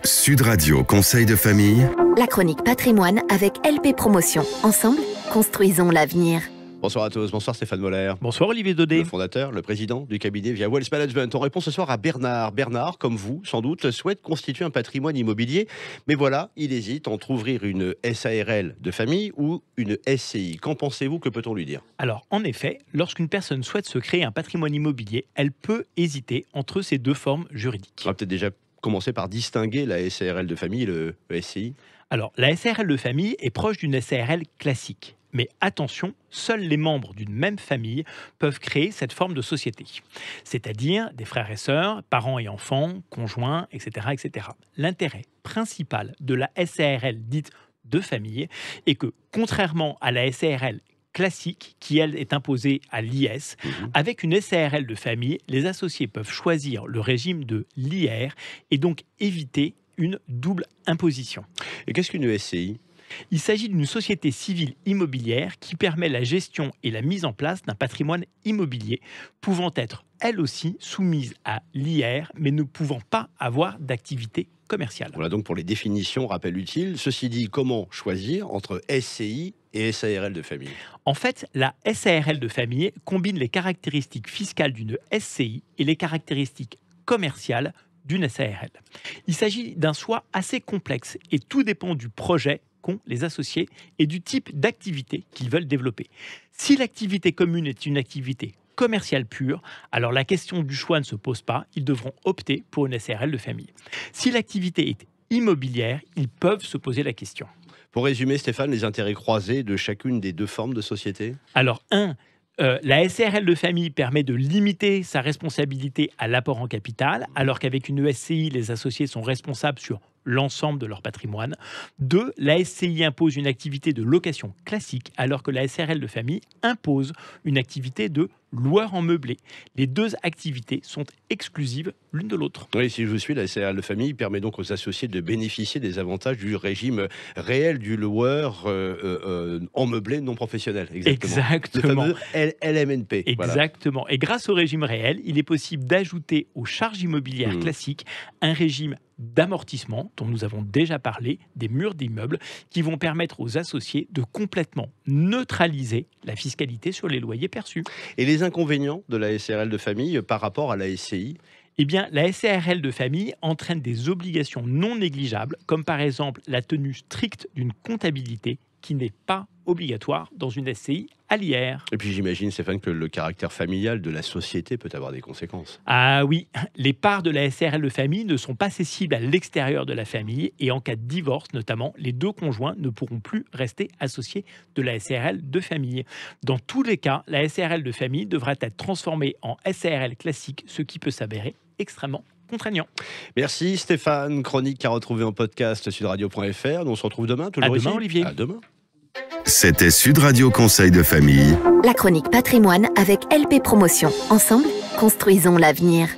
Sud Radio Conseil de famille. La chronique patrimoine avec LP Promotion. Ensemble, construisons l'avenir. Bonsoir à tous, bonsoir Stéphane Moller. Bonsoir Olivier Daudet. Le fondateur, le président du cabinet Via Wealth Management. On répond ce soir à Bernard. Bernard, comme vous, sans doute, souhaite constituer un patrimoine immobilier. Mais voilà, il hésite entre ouvrir une SARL de famille ou une SCI. Qu'en pensez-vous? Que peut-on lui dire? Alors, en effet, lorsqu'une personne souhaite se créer un patrimoine immobilier, elle peut hésiter entre ces deux formes juridiques. On va peut-être déjà commencer par distinguer la SARL de famille et le SCI. Alors, la SARL de famille est proche d'une SARL classique. Mais attention, seuls les membres d'une même famille peuvent créer cette forme de société. C'est-à-dire des frères et sœurs, parents et enfants, conjoints, etc. etc. L'intérêt principal de la SARL dite de famille est que, contrairement à la SARL classique, qui elle est imposée à l'IS, avec une SARL de famille, les associés peuvent choisir le régime de l'IR et donc éviter une double imposition. Et qu'est-ce qu'une SCI ? Il s'agit d'une société civile immobilière qui permet la gestion et la mise en place d'un patrimoine immobilier, pouvant être elle aussi soumise à l'IR, mais ne pouvant pas avoir d'activité commerciale. Voilà donc pour les définitions, rappel utile. Ceci dit, comment choisir entre SCI et SARL de famille? En fait, la SARL de famille combine les caractéristiques fiscales d'une SCI et les caractéristiques commerciales d'une SARL. Il s'agit d'un choix assez complexe et tout dépend du projet qu'ont les associés et du type d'activité qu'ils veulent développer. Si l'activité commune est une activité commerciale pure, alors la question du choix ne se pose pas, ils devront opter pour une SARL de famille. Si l'activité est immobilière, ils peuvent se poser la question. Pour résumer, Stéphane, les intérêts croisés de chacune des deux formes de société? Alors, la SARL de famille permet de limiter sa responsabilité à l'apport en capital, alors qu'avec une SCI, les associés sont responsables sur l'ensemble de leur patrimoine. 2. La SCI impose une activité de location classique, alors que la SARL de famille impose une activité de loueur en meublé. Les deux activités sont exclusives l'une de l'autre. Oui, si je vous suis, la SARL de famille permet donc aux associés de bénéficier des avantages du régime réel du loueur en meublé non professionnel. Exactement. Le fameux LMNP. Exactement. Voilà. Et grâce au régime réel, il est possible d'ajouter aux charges immobilières classiques un régime d'amortissement, dont nous avons déjà parlé, des murs d'immeubles, qui vont permettre aux associés de complètement neutraliser la fiscalité sur les loyers perçus. Et les inconvénients de la SARL de famille par rapport à la SCI? Eh bien, la SARL de famille entraîne des obligations non négligeables, comme par exemple la tenue stricte d'une comptabilité qui n'est pas obligatoire dans une SCI à l'IR. Et puis j'imagine, Stéphane, que le caractère familial de la société peut avoir des conséquences. Ah oui, les parts de la SARL de famille ne sont pas cessibles à l'extérieur de la famille et en cas de divorce notamment, les deux conjoints ne pourront plus rester associés de la SARL de famille. Dans tous les cas, la SARL de famille devra être transformée en SARL classique, ce qui peut s'avérer extrêmement contraignant. Merci Stéphane, chronique à retrouver en podcast sur radio.fr. On se retrouve demain, toujours ici. À demain, Olivier. À demain. C'était Sud Radio Conseil de famille. La chronique patrimoine avec LP Promotion. Ensemble, construisons l'avenir.